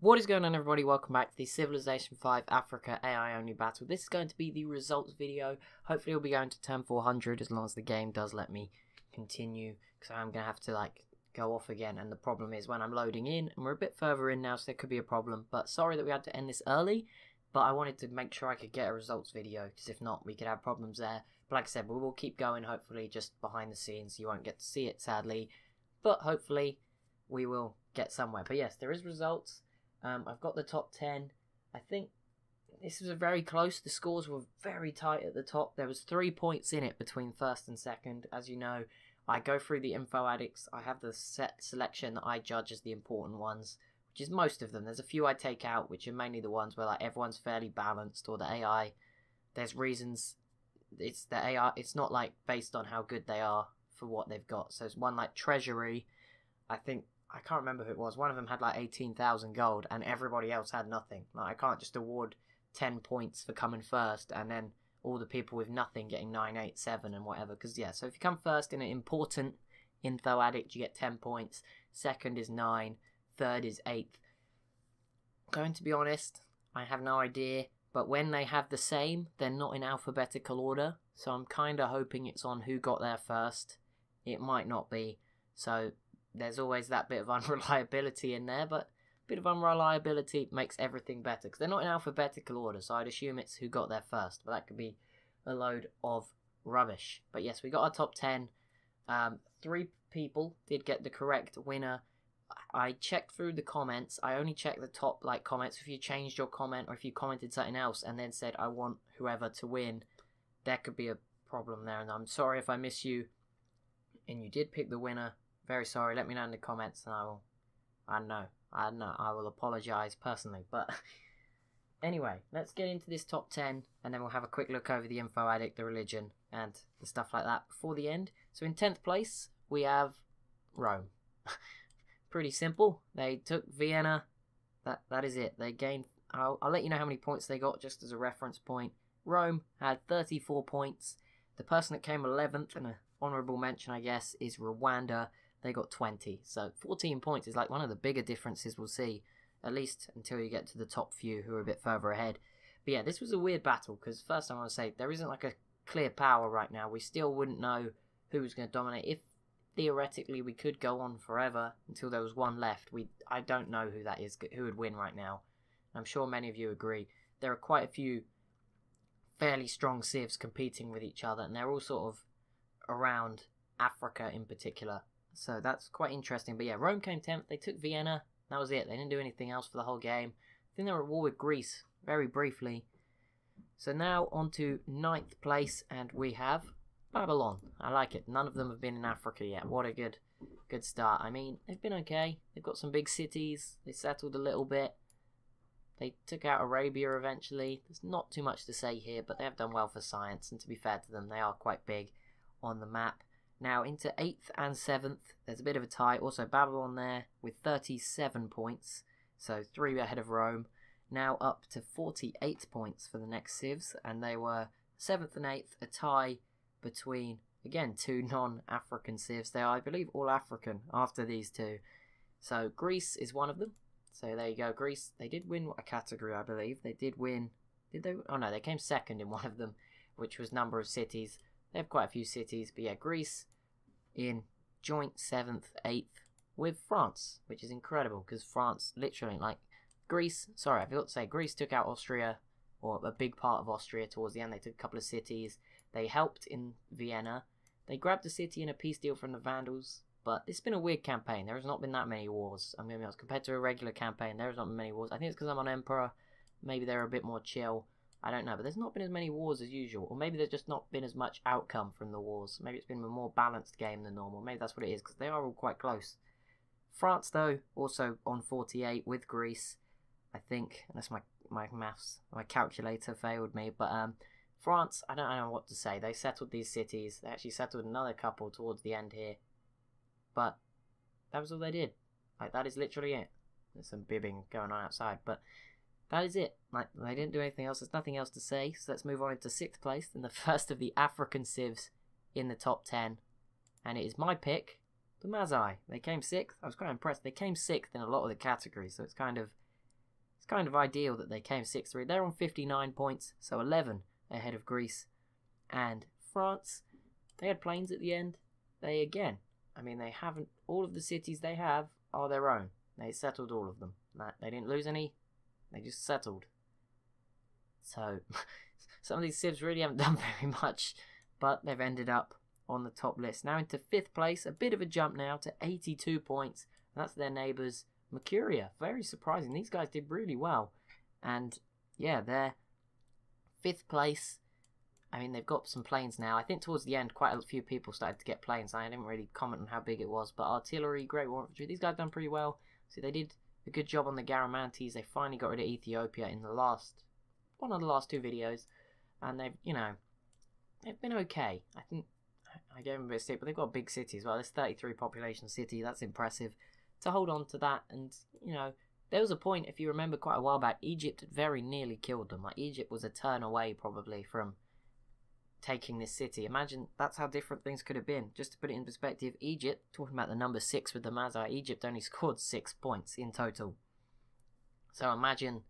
What is going on, everybody? Welcome back to the Civilization 5 Africa AI only battle. This is going to be the results video. Hopefully we'll be going to turn 400 as long as the game does let me continue, because I'm going to have to go off again, and the problem is when I'm loading in, and we're a bit further in now, so there could be a problem. But sorry that we had to end this early, but I wanted to make sure I could get a results video, because if not we could have problems there. But like I said, we will keep going, hopefully just behind the scenes. You won't get to see it, sadly, but hopefully we will get somewhere. But yes, there is results. I've got the top 10. I think this was very close. The scores were very tight at the top. There was 3 points in it between first and second. As you know, I go through the info addicts. I have the set selection that I judge as the important ones, which is most of them. There's a few I take out, which are mainly the ones where everyone's fairly balanced, or the AI. There's reasons. It's the AI. It's not based on how good they are for what they've got. So it's one like Treasury. I can't remember who it was. One of them had 18,000 gold and everybody else had nothing. I can't just award 10 points for coming first and then all the people with nothing getting 9, 8, 7 and whatever. Because yeah, so if you come first in an important info addict, you get 10 points. Second is 9. Third is 8. Going to be honest, I have no idea. But when they have the same, they're not in alphabetical order. So I'm kind of hoping it's on who got there first. It might not be. So there's always that bit of unreliability in there, but a bit of unreliability makes everything better, because they're not in alphabetical order, so I'd assume it's who got there first, but that could be a load of rubbish. But yes, we got our top 10. 3 people did get the correct winner. I checked through the comments. I only checked the top comments. If you changed your comment, or if you commented something else and then said I want whoever to win, there could be a problem there, and I'm sorry if I miss you and you did pick the winner. Very sorry. Let me know in the comments, and I will apologise personally. But anyway, let's get into this top 10, and then we'll have a quick look over the info addict, the religion, and the stuff like that before the end. So in 10th place, we have Rome. Pretty simple. They took Vienna. That is it. They gained. I'll let you know how many points they got just as a reference point. Rome had 34 points. The person that came 11th, and an honourable mention, I guess, is Rwanda. They got 20, so 14 points is one of the bigger differences we'll see, at least until you get to the top few who are a bit further ahead. But yeah, this was a weird battle, because first I want to say, there isn't a clear power right now. We still wouldn't know who was going to dominate. If theoretically we could go on forever until there was one left, I don't know who that is, who would win right now. I'm sure many of you agree. There are quite a few fairly strong civs competing with each other, and they're all sort of around Africa in particular. So that's quite interesting. But yeah, Rome came 10th. They took Vienna. That was it. They didn't do anything else for the whole game. I think they were at war with Greece very briefly. So now on to 9th place, and we have Babylon. I like it. None of them have been in Africa yet. What a good start. I mean, they've been okay. They've got some big cities. They settled a little bit. They took out Arabia eventually. There's not too much to say here, but they have done well for science, and to be fair to them, they are quite big on the map. Now into 8th and 7th, there's a bit of a tie. Also Babylon there with 37 points, so 3 ahead of Rome. Now up to 48 points for the next civs, and they were 7th and 8th, a tie between, again, 2 non-African civs. They are, I believe, all African after these 2. So Greece is one of them. So there you go, Greece. They did win a category, I believe. They did win. Did they? Oh no, they came 2nd in one of them, which was number of cities. They have quite a few cities, but yeah, Greece in joint 7th, 8th with France, which is incredible, because France literally, Greece, sorry, I forgot to say, Greece took out Austria, or a big part of Austria towards the end. They took a couple of cities. They helped in Vienna. They grabbed a city in a peace deal from the Vandals, but it's been a weird campaign. There has not been that many wars. I'm going to be honest, compared to a regular campaign, there has not been many wars. I think it's because I'm on Emperor. Maybe they're a bit more chill. I don't know, but there's not been as many wars as usual. Or maybe there's just not been as much outcome from the wars. Maybe it's been a more balanced game than normal. Maybe that's what it is, because they are all quite close. France, though, also on 48 with Greece, I think. Unless my maths, my calculator failed me. But France, I don't know what to say. They settled these cities. They actually settled another couple towards the end here. But that was all they did. That is literally it. There's some bibbing going on outside, but that is it. They didn't do anything else. There's nothing else to say. So let's move on into 6th place, and the first of the African civs in the top 10. And it is my pick, the Mazai. They came 6th. I was quite impressed. They came 6th in a lot of the categories, so it's kind of it's kind of ideal that they came 6-3. They're on 59 points, so 11 ahead of Greece. And France, they had planes at the end. They again, I mean, they haven't, all of the cities they have are their own. They settled all of them. They didn't lose any, they just settled. So, some of these civs really haven't done very much, but they've ended up on the top list. Now into 5th place, a bit of a jump now to 82 points. That's their neighbours, Mercuria. Very surprising. These guys did really well. And yeah, they're 5th place. I mean, they've got some planes now. I think towards the end, quite a few people started to get planes. I didn't really comment on how big it was. But artillery, great war infantry, these guys done pretty well. So they did a good job on the Garamantes. They finally got rid of Ethiopia in the last, one of the last 2 videos. And they've, you know, they've been okay. I think I gave them a bit of stick, but they've got a big city as well. There's 33 population city. That's impressive to hold on to that. And, you know, there was a point, if you remember quite a while back, Egypt had very nearly killed them. Like, Egypt was a turn away probably from taking this city. Imagine that's how different things could have been. Just to put it in perspective, Egypt, talking about the number 6 with the Mazar, Egypt only scored 6 points in total. So imagine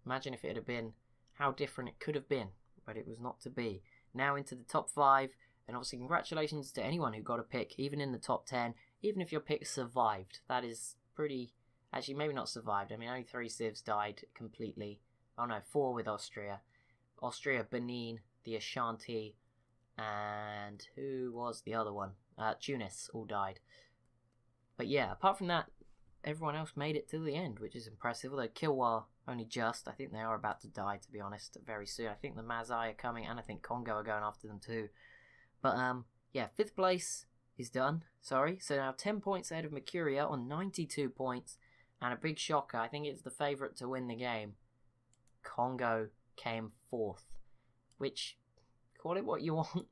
if it had been how different it could have been, but it was not to be. Now into the top 5, and obviously congratulations to anyone who got a pick, even in the top 10, even if your pick survived. That is pretty, actually maybe not survived, I mean only 3 civs died completely. Oh no, 4 with Austria. Austria, Benin, the Ashanti, and who was the other one? Tunis all died. But yeah, apart from that, everyone else made it to the end, which is impressive. Although Kilwa only just, I think they are about to die, to be honest, very soon. I think the Mazai are coming, and I think Congo are going after them too. But yeah, 5th place is done. Sorry, so now 10 points ahead of Mercuria on 92 points, and a big shocker. I think it's the favourite to win the game. Congo came 4th. Which, call it what you want,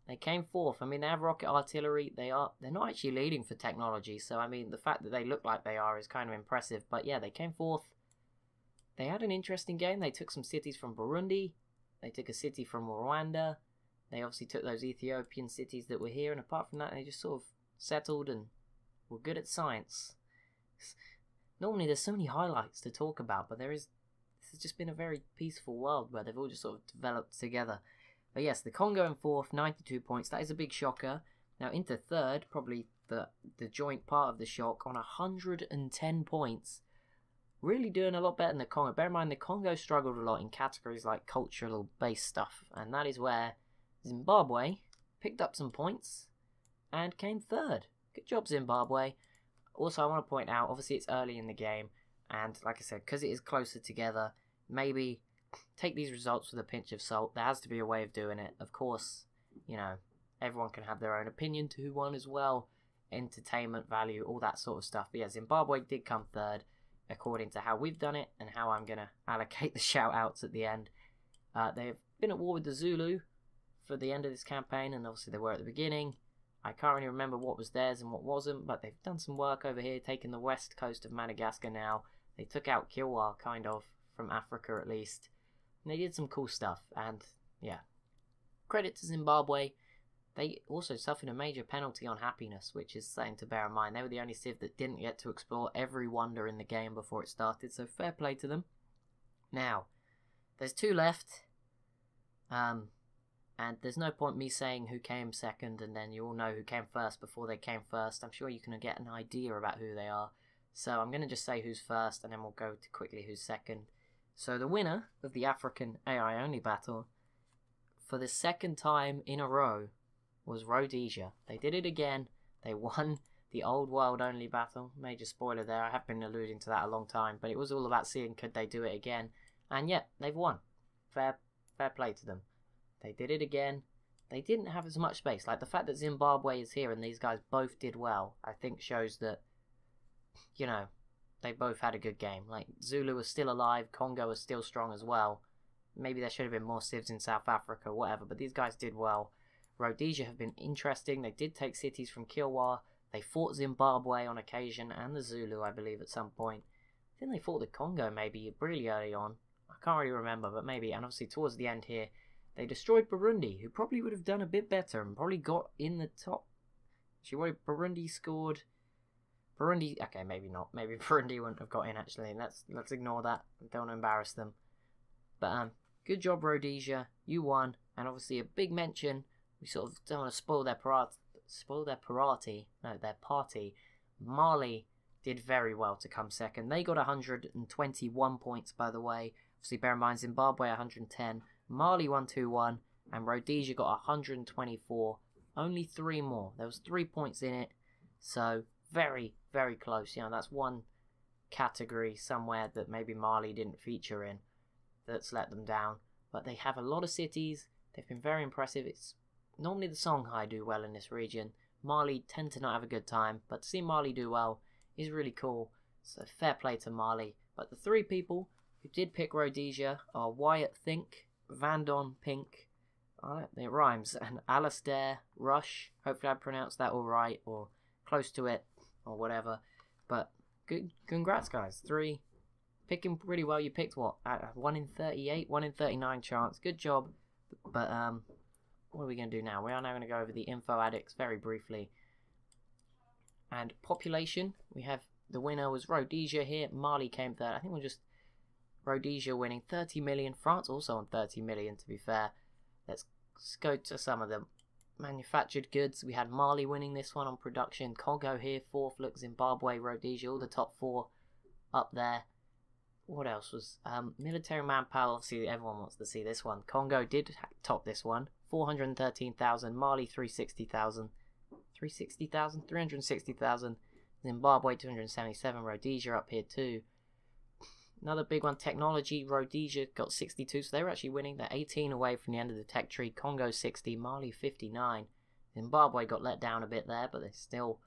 they came 4th. I mean, they have rocket artillery. They're not actually leading for technology. So, I mean, the fact that they look like they are is kind of impressive. But yeah, they came 4th. They had an interesting game. They took some cities from Burundi. They took a city from Rwanda. They obviously took those Ethiopian cities that were here. And apart from that, they just sort of settled and were good at science. Normally, there's so many highlights to talk about, but this has just been a very peaceful world where they've all just sort of developed together. But yes, the Congo in 4th, 92 points. That is a big shocker. Now into 3rd, probably the joint part of the shock, on 110 points. Really doing a lot better than the Congo. Bear in mind, the Congo struggled a lot in categories like cultural-based stuff. And that is where Zimbabwe picked up some points and came 3rd. Good job, Zimbabwe. Also, I want to point out, obviously it's early in the game. And like I said, because it is closer together, maybe take these results with a pinch of salt. There has to be a way of doing it. Of course, you know, everyone can have their own opinion to who won as well. Entertainment value, all that sort of stuff. But yeah, Zimbabwe did come 3rd, according to how we've done it and how I'm going to allocate the shout-outs at the end. They've been at war with the Zulu for the end of this campaign, and obviously they were at the beginning. I can't really remember what was theirs and what wasn't, but they've done some work over here, taking the west coast of Madagascar now. They took out Kilwa, kind of, from Africa at least. And they did some cool stuff, and yeah. Credit to Zimbabwe. They also suffered a major penalty on happiness, which is something to bear in mind. They were the only civ that didn't get to explore every wonder in the game before it started, so fair play to them. Now, there's 2 left. And there's no point me saying who came 2nd, and then you all know who came 1st before they came 1st. I'm sure you can get an idea about who they are. So I'm going to just say who's 1st, and then we'll go to quickly who's 2nd. So the winner of the African AI only battle, for the 2nd time in a row, was Rhodesia. They did it again. They won the old world only battle. Major spoiler there. I have been alluding to that a long time, but it was all about seeing could they do it again. And yet, they've won. Fair play to them. They did it again. They didn't have as much space. Like, the fact that Zimbabwe is here and these guys both did well, I think shows that, you know, they both had a good game. Like, Zulu was still alive, Congo was still strong as well. Maybe there should have been more civs in South Africa, whatever, but these guys did well. Rhodesia have been interesting. They did take cities from Kilwa. They fought Zimbabwe on occasion, and the Zulu, I believe, at some point. I think they fought the Congo maybe really early on. I can't really remember, but maybe. And obviously towards the end here, they destroyed Burundi, who probably would have done a bit better and probably got in the top. Actually, Burundi Burundi, okay, maybe not. Maybe Burundi wouldn't have got in, actually. Let's ignore that. Don't want to embarrass them. But, good job, Rhodesia. You won. And obviously a big mention. We sort of don't want to spoil their party. Mali did very well to come second. They got 121 points, by the way. Obviously, bear in mind, Zimbabwe 110. Mali won 2-1. And Rhodesia got 124. Only 3 more. There was 3 points in it. So, very, very close. You know, that's one category somewhere that maybe Mali didn't feature in that's let them down. But they have a lot of cities. They've been very impressive. It's normally the Songhai do well in this region. Mali tend to not have a good time, but to see Mali do well is really cool. So fair play to Mali. But the 3 people who did pick Rhodesia are Wyatt Think, Vandon Pink, it rhymes, and Alastair Rush. Hopefully I pronounced that all right, or close to it, or whatever. But good, congrats guys. 3 picking pretty well. You picked what? 1 in 38, 1 in 39 chance. Good job. But what are we going to do now? We are now going to go over the info addicts very briefly. And population, we have the winner was Rhodesia here. Mali came third. I think we're just Rhodesia winning 30 million. France also on 30 million, to be fair. Let's go to some of the manufactured goods. We had Mali winning this one on production. Congo here, 4th. Look, Zimbabwe, Rhodesia, all the top 4 up there. What else was military manpower? Obviously, everyone wants to see this one. Congo did top this one, 413,000. Mali 360,000. 360,000. Zimbabwe 277. Rhodesia up here too. Another big one, technology. Rhodesia got 62, so they were actually winning. They're 18 away from the end of the tech tree. Congo 60, Mali 59. Zimbabwe got let down a bit there, but they still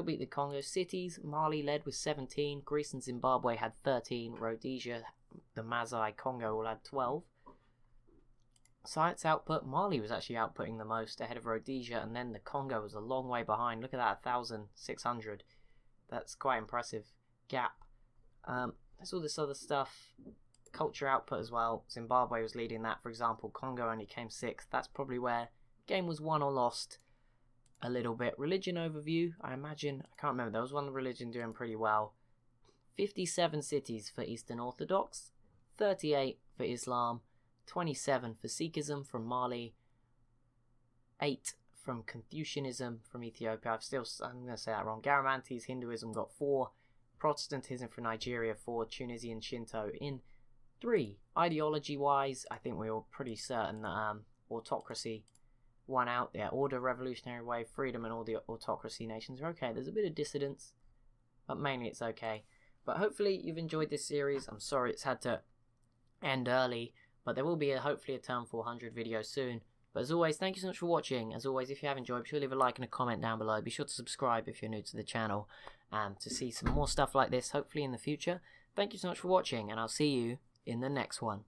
beat the Congo. Cities, Mali led with 17. Greece and Zimbabwe had 13. Rhodesia, the Masai, Congo all had 12. Science output, Mali was actually outputting the most ahead of Rhodesia, and then the Congo was a long way behind. Look at that, 1,600. That's quite impressive gap. There's all this other stuff. Culture output as well. Zimbabwe was leading that, for example. Congo only came 6th. That's probably where the game was won or lost a little bit. Religion overview, I imagine, I can't remember, there was one religion doing pretty well. 57 cities for Eastern Orthodox, 38 for Islam, 27 for Sikhism from Mali, 8 from Confucianism from Ethiopia. I'm going to say that wrong. Garamantes Hinduism got 4, Protestantism from Nigeria 4, Tunisian Shinto in 3. Ideology-wise, I think we were pretty certain that autocracy won out. Yeah, order, revolutionary way, freedom, and all the autocracy nations are okay. There's a bit of dissidence, but mainly it's okay. But hopefully you've enjoyed this series. I'm sorry it's had to end early, but there will be hopefully a Turn 400 video soon. But as always, thank you so much for watching. As always, if you have enjoyed, be sure to leave a like and a comment down below. Be sure to subscribe if you're new to the channel, to see some more stuff like this, hopefully in the future. Thank you so much for watching, and I'll see you in the next one.